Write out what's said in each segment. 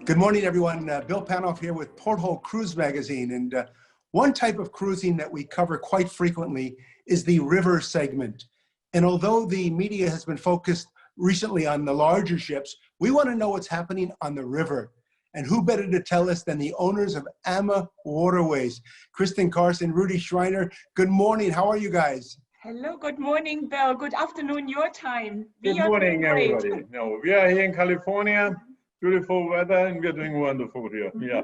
Good morning, everyone. Bill Panoff here with Porthole Cruise Magazine. And one type of cruising that we cover quite frequently is the river segment. And although the media has been focused recently on the larger ships, we want to know what's happening on the river. And who better to tell us than the owners of AmaWaterways, Kristen Carson, Rudy Schreiner. Good morning. How are you guys? Hello, good morning, Bill. Good afternoon, your time. Good morning, everybody. No, we are here in California. Beautiful weather, and we're doing wonderful here. Yeah.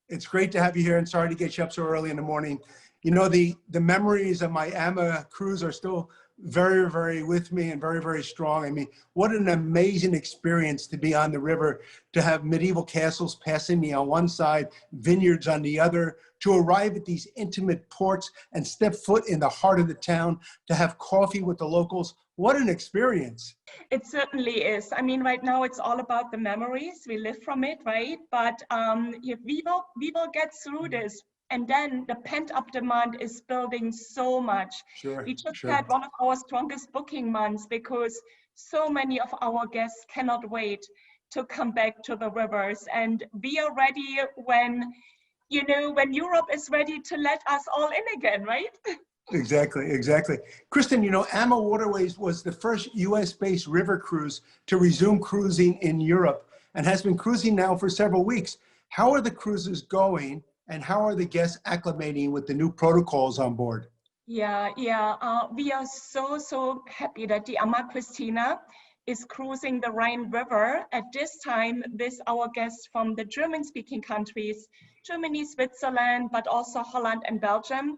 It's great to have you here, and sorry to get you up so early in the morning. You know, the memories of my AMA cruise are still very, very with me and very, very strong. I mean, what an amazing experience to be on the river, to have medieval castles passing me on one side, vineyards on the other, to arrive at these intimate ports and step foot in the heart of the town, to have coffee with the locals. What an experience. It certainly is. I mean, right now it's all about the memories. We live from it, right? But we will get through this. And then the pent-up demand is building so much. Sure, we just sure. had one of our strongest booking months because so many of our guests cannot wait to come back to the rivers. And we are ready when, you know, when Europe is ready to let us all in again, right? Exactly, exactly. Kristen, you know, AmaWaterways was the first US-based river cruise to resume cruising in Europe and has been cruising now for several weeks. How are the cruises going, and how are the guests acclimating with the new protocols on board? Yeah, we are so happy that the Ama Christina is cruising the Rhine River at this time with our guests from the German-speaking countries, Germany, Switzerland, but also Holland and Belgium.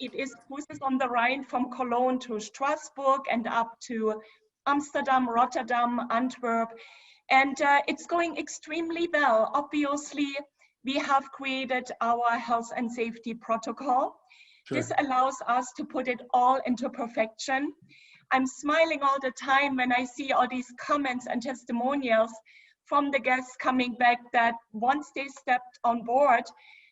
It is cruises on the Rhine from Cologne to Strasbourg and up to Amsterdam, Rotterdam, Antwerp. And it's going extremely well. Obviously, we have created our health and safety protocol. Sure. This allows us to put it all into perfection. I'm smiling all the time when I see all these comments and testimonials from the guests coming back that once they stepped on board,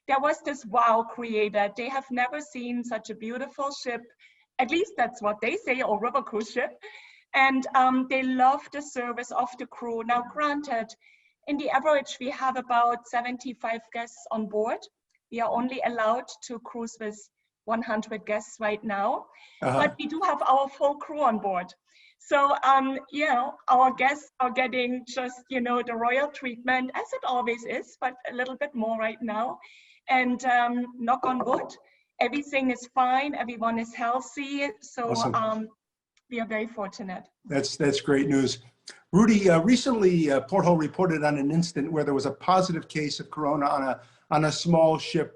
there was this wow created. They have never seen such a beautiful ship, at least that's what they say, or river cruise ship. And they love the service of the crew. Now, granted, in the average, we have about 75 guests on board. We are only allowed to cruise with 100 guests right now, but we do have our full crew on board. So, you know, our guests are getting just, you know, the royal treatment, as it always is, but a little bit more right now. And knock on wood, everything is fine. Everyone is healthy. So awesome. We are very fortunate. That's great news. Rudy, recently Porthole reported on an incident where there was a positive case of corona on a small ship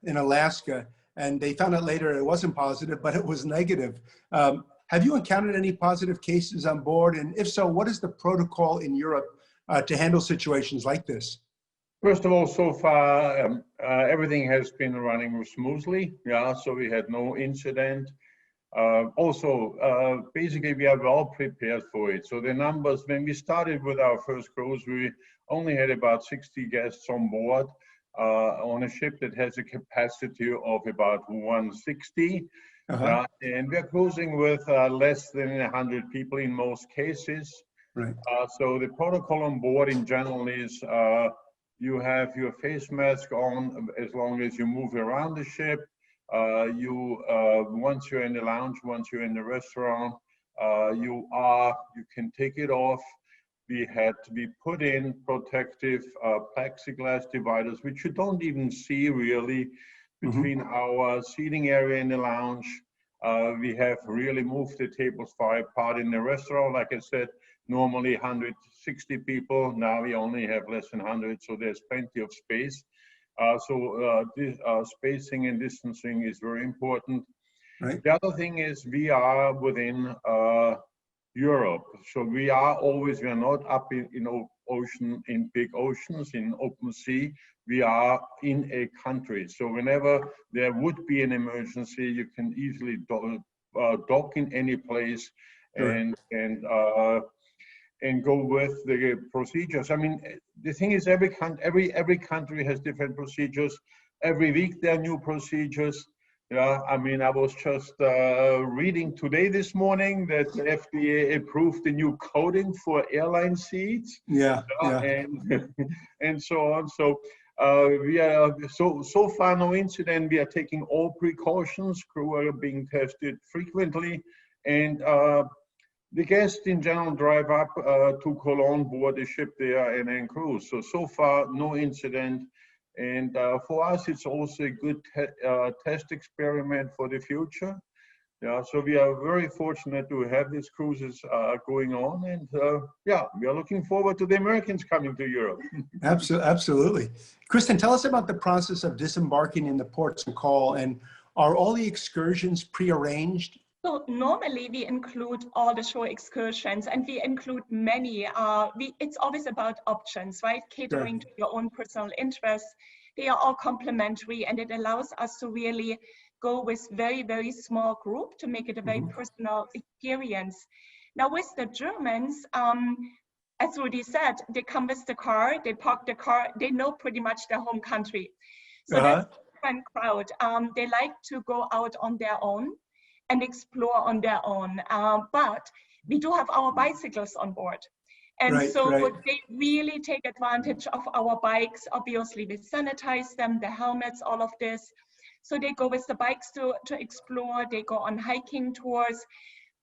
in Alaska, and they found out later it wasn't positive, but it was negative. Have you encountered any positive cases on board? And if so, what is the protocol in Europe to handle situations like this? First of all, so far, everything has been running smoothly. Yeah, so we had no incident. Basically, we are well prepared for it. So the numbers, when we started with our first cruise, we only had about 60 guests on board on a ship that has a capacity of about 160. And we're cruising with less than 100 people in most cases. Right. So the protocol on board in general is you have your face mask on as long as you move around the ship. Once you're in the lounge, once you're in the restaurant, you can take it off. We had to be put in protective plexiglass dividers, which you don't even see really between our seating area in the lounge. We have really moved the tables far apart in the restaurant. Like I said, normally 160 people. Now we only have less than 100, so there's plenty of space. This spacing and distancing is very important. Right. The other thing is we are within Europe, so we are not up in big oceans, in open sea. We are in a country, so whenever there would be an emergency, you can easily dock in any place and go with the procedures. I mean, the thing is, every country has different procedures. Every week there are new procedures. Yeah, I mean, I was just reading today this morning that the FDA approved the new coating for airline seats. Yeah, yeah. And and so on. So we are so far no incident. We are taking all precautions. Crew are being tested frequently, and the guests in general drive up to Cologne, board the ship there, and then cruise. So far no incident. And for us, it's also a good test experiment for the future. Yeah, so we are very fortunate to have these cruises going on, and yeah, we are looking forward to the Americans coming to Europe. Absolutely. Kristen, tell us about the process of disembarking in the ports of call, and are all the excursions prearranged? So normally we include all the shore excursions, and we include many. It's always about options, right? Catering to your own personal interests. They are all complementary, and it allows us to really go with very, very small group to make it a very personal experience. Now with the Germans, as Rudy said, they come with the car, they park the car, they know pretty much their home country. So that's a different crowd. They like to go out on their own and explore on their own. But we do have our bicycles on board. And they really take advantage of our bikes. Obviously, we sanitize them, the helmets, all of this. So they go with the bikes to explore, they go on hiking tours.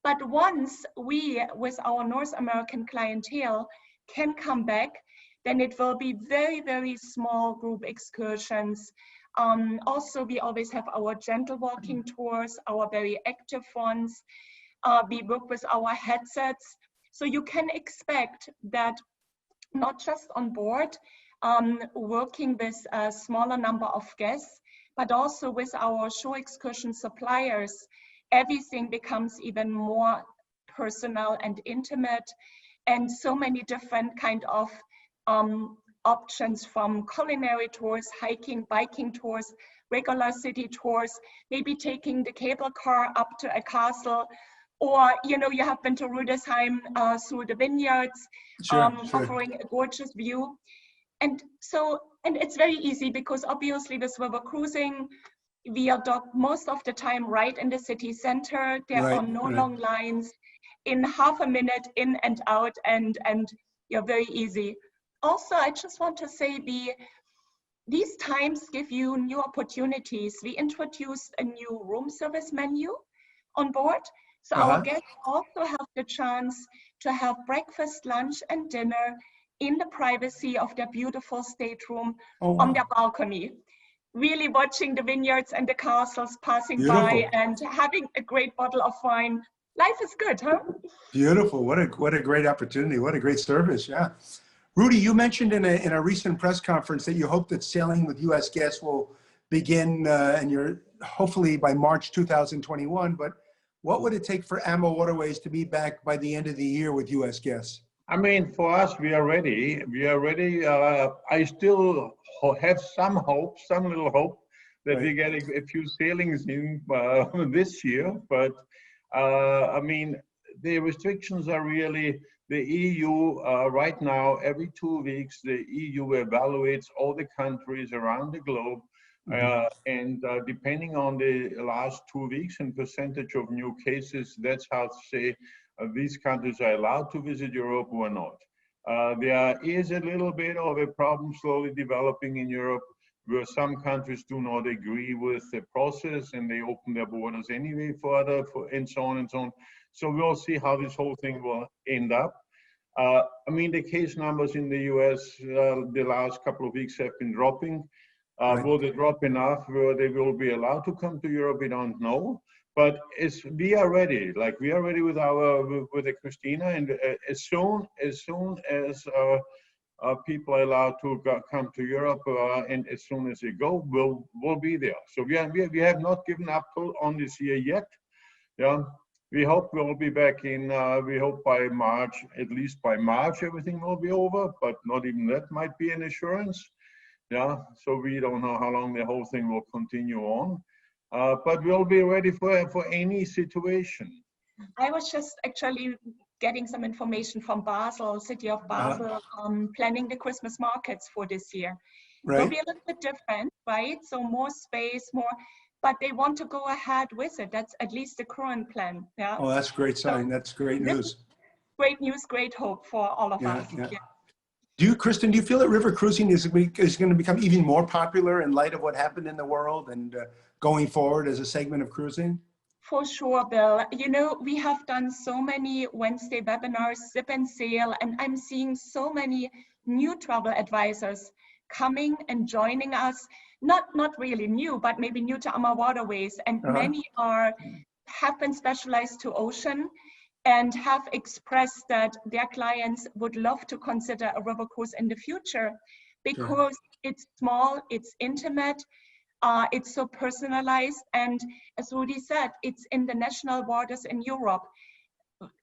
But once we, with our North American clientele, can come back, then it will be very, very small group excursions. Also, we always have our gentle walking tours, our very active ones. We work with our headsets. So you can expect that not just on board, working with a smaller number of guests, but also with our shore excursion suppliers, everything becomes even more personal and intimate, and so many different kind of options, from culinary tours, hiking, biking tours, regular city tours, maybe taking the cable car up to a castle, or you have been to Rudesheim through the vineyards, offering a gorgeous view. And it's very easy, because obviously with river cruising, we are docked most of the time right in the city center. There are no long lines. In half a minute, in and out, and you're very easy. Also, I just want to say these times give you new opportunities. We introduced a new room service menu on board. So our guests also have the chance to have breakfast, lunch, and dinner in the privacy of their beautiful stateroom on their balcony, really watching the vineyards and the castles passing by and having a great bottle of wine. Life is good, huh? Beautiful. What a great opportunity. What a great service. Yeah. Rudy, you mentioned in a recent press conference that you hope that sailing with U.S. guests will begin and you're hopefully by March 2021, but what would it take for AmaWaterways to be back by the end of the year with U.S. guests? I mean, for us, we are ready. We are ready. I still have some hope, some little hope that we get a few sailings in this year. But I mean, the restrictions are really the EU right now. Every 2 weeks, the EU evaluates all the countries around the globe. And depending on the last 2 weeks and percentage of new cases, that's how to say these countries are allowed to visit Europe or not. There is a little bit of a problem slowly developing in Europe, where some countries do not agree with the process and they open their borders anyway and so on and so on. So we'll see how this whole thing will end up. I mean, the case numbers in the US the last couple of weeks have been dropping. Will they drop enough where they will be allowed to come to Europe? We don't know. But we are ready. Like, we are ready with the Christina, and as soon as people are allowed to come to Europe, and as soon as they go, we'll be there. So we have not given up on this year yet. Yeah, we hope we'll be back in. We hope by March, at least by March, everything will be over. But not even that might be an assurance. Yeah, so we don't know how long the whole thing will continue on. But we'll be ready for any situation. I was just actually getting some information from Basel, city of Basel, planning the Christmas markets for this year. It will be a little bit different, right? So more space, more, but they want to go ahead with it. That's at least the current plan. Yeah. Oh, that's a great sign. That's great news. Great news, great hope for all of us. Yeah. Yeah. Kristen, do you feel that river cruising is going to become even more popular in light of what happened in the world and going forward as a segment of cruising? For sure, Bill. You know, we have done so many Wednesday webinars, Sip and Sail, and I'm seeing so many new travel advisors coming and joining us. Not really new, but maybe new to AmaWaterways, and many have been specialized to ocean and have expressed that their clients would love to consider a river cruise in the future because it's small, it's intimate, it's so personalized, and as Rudy said, it's in the national waters in Europe.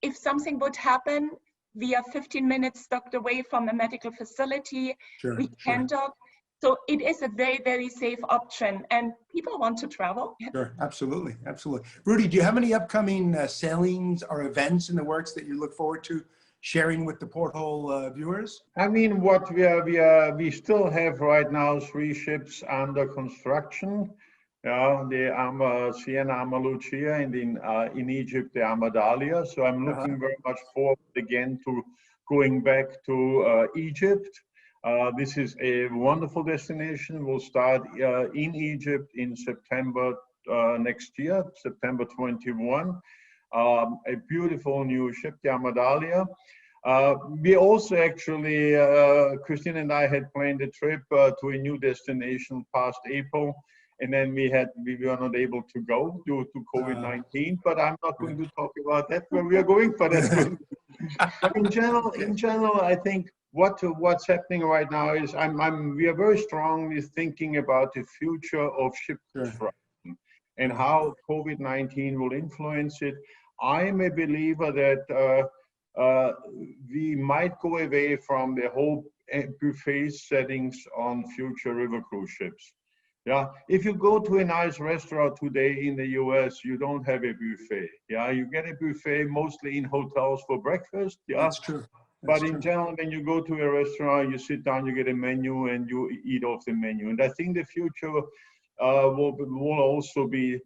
If something would happen, we are 15 minutes docked away from a medical facility. We can dock. So it is a very, very safe option, and people want to travel. Sure, absolutely, absolutely. Rudy, do you have any upcoming sailings or events in the works that you look forward to sharing with the Porthole viewers? I mean, we still have right now 3 ships under construction. The Sienna Amalucia, and in Egypt, the Amadalia. So I'm looking very much forward again to going back to Egypt. This is a wonderful destination. We'll start in Egypt in September next year, September 21. A beautiful new ship, the Amadalia. We also actually, Christine and I had planned a trip to a new destination past April, and then we were not able to go due to COVID-19. But I'm not going to talk about that where we are going. But that's good. But in general, I think what's happening right now is we are very strongly thinking about the future of ship construction and how COVID-19 will influence it. I am a believer that we might go away from the whole buffet settings on future river cruise ships. Yeah, if you go to a nice restaurant today in the US, you don't have a buffet. Yeah, you get a buffet mostly in hotels for breakfast. Yeah, that's true. But in general, when you go to a restaurant, you sit down, you get a menu, and you eat off the menu. And I think the future will also be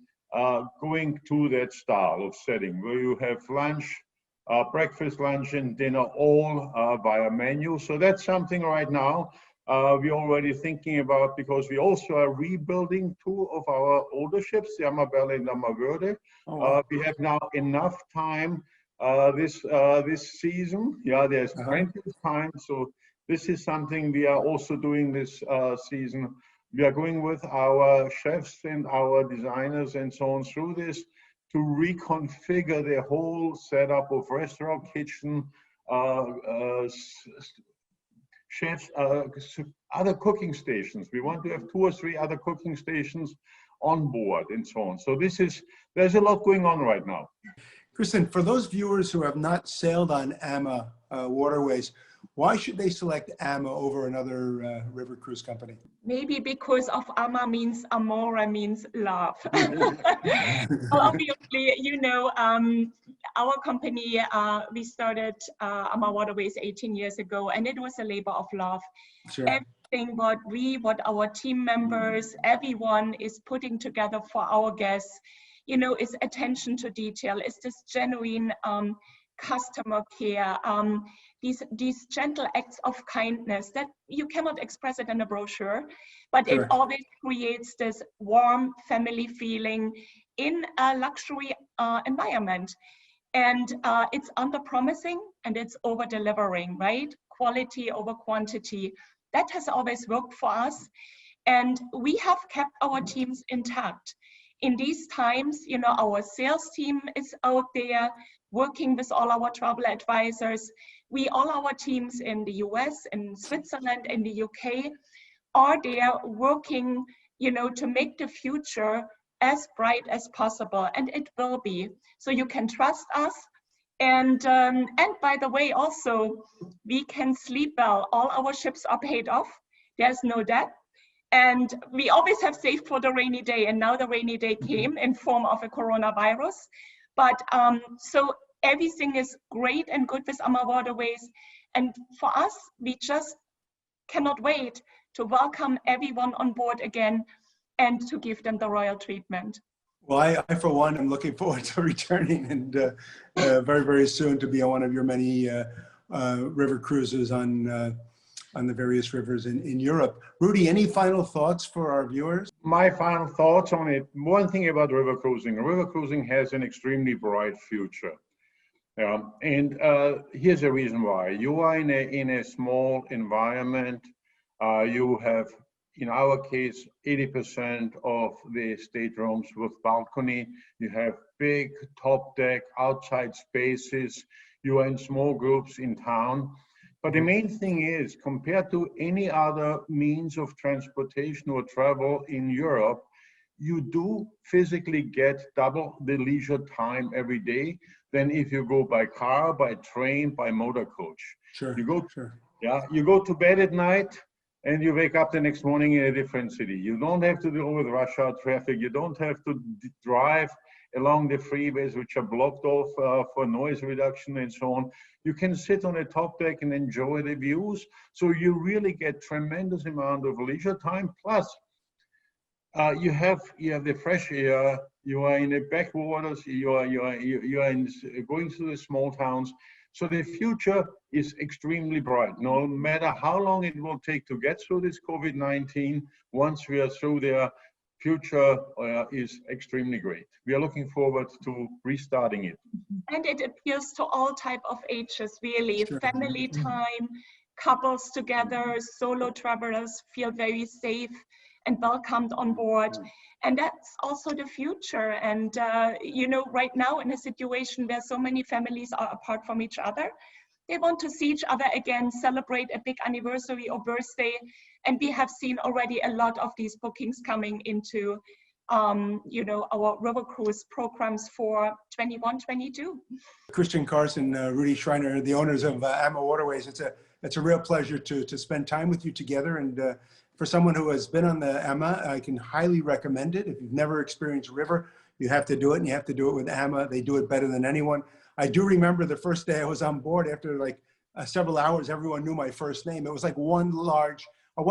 going to that style of setting where you have lunch, breakfast, lunch, and dinner all via menu. So that's something right now we're already thinking about, because we also are rebuilding 2 of our older ships, the Amabella and AmaVerde. We have now enough time this season. Yeah, there's plenty of time. So this is something we are also doing this season. We are going with our chefs and our designers and so on through this to reconfigure the whole setup of restaurant, kitchen, chefs, other cooking stations. We want to have 2 or 3 other cooking stations on board and so on. So there's a lot going on right now. Kristen, for those viewers who have not sailed on AmaWaterways, why should they select Ama over another river cruise company? Maybe because of Ama means amore, means love. Well, obviously, you know, our company, we started AmaWaterways 18 years ago, and it was a labor of love. Sure. Everything what our team members, everyone is putting together for our guests, you know, is attention to detail, is this genuine customer care, these gentle acts of kindness that you cannot express it in a brochure, but it always creates this warm family feeling in a luxury environment. And it's under-promising and it's over-delivering, right? Quality over quantity. That has always worked for us. And we have kept our teams intact. In these times, you know, our sales team is out there working with all our travel advisors. All our teams in the US, in Switzerland, in the UK are there working, you know, to make the future as bright as possible, and it will be. So you can trust us. And by the way, also, we can sleep well. All our ships are paid off. There's no debt. And we always have saved for the rainy day, and now the rainy day came in form of a coronavirus. But so everything is great and good with AmaWaterways. And for us, we just cannot wait to welcome everyone on board again and to give them the royal treatment. Well, I for one, am looking forward to returning and very, very soon to be on one of your many river cruises on the various rivers in Europe. Rudy, any final thoughts for our viewers? My final thoughts on it. One thing about river cruising has an extremely bright future. And here's a reason why. You are in a small environment. You have, in our case, 80% of the staterooms with balcony. You have big top deck, outside spaces. You are in small groups in town. But the main thing is, compared to any other means of transportation or travel in Europe, you do physically get double the leisure time every day than if you go by car, by train, by motor coach. Sure. You go to bed at night and you wake up the next morning in a different city. You don't have to deal with rush hour traffic. You don't have to drive along the freeways, which are blocked off for noise reduction and so on. You can sit on a top deck and enjoy the views. So you really get tremendous amount of leisure time. Plus, you have the fresh air. You are in the backwaters. You are going through the small towns. So the future is extremely bright. No matter how long it will take to get through this COVID-19, once we are through there, future is extremely great. We are looking forward to restarting it. And it appeals to all type of ages, really. Sure. Family time, couples together, solo travelers feel very safe and welcomed on board. And that's also the future. And, you know, right now in a situation where so many families are apart from each other, they want to see each other again, celebrate a big anniversary or birthday. And we have seen already a lot of these bookings coming into, you know, our river cruise programs for 21-22. Christian Carson, Rudy Schreiner, the owners of AmaWaterways. It's a real pleasure to spend time with you together. And for someone who has been on the Ama, I can highly recommend it. If you've never experienced a river, you have to do it, and you have to do it with Ama. They do it better than anyone. I do remember the first day I was on board. After like several hours, everyone knew my first name. It was like one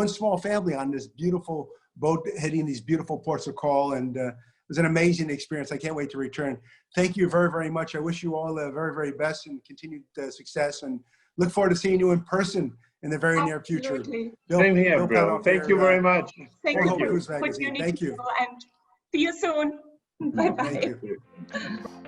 small family on this beautiful boat hitting these beautiful ports of call, and it was an amazing experience. I can't wait to return. Thank you very, very much. I wish you all the very, very best and continued success, and look forward to seeing you in person in the very near future. Same here, Bill. Thank you very much. Thank you. Thank you. And see you soon. Bye-bye. Thank you.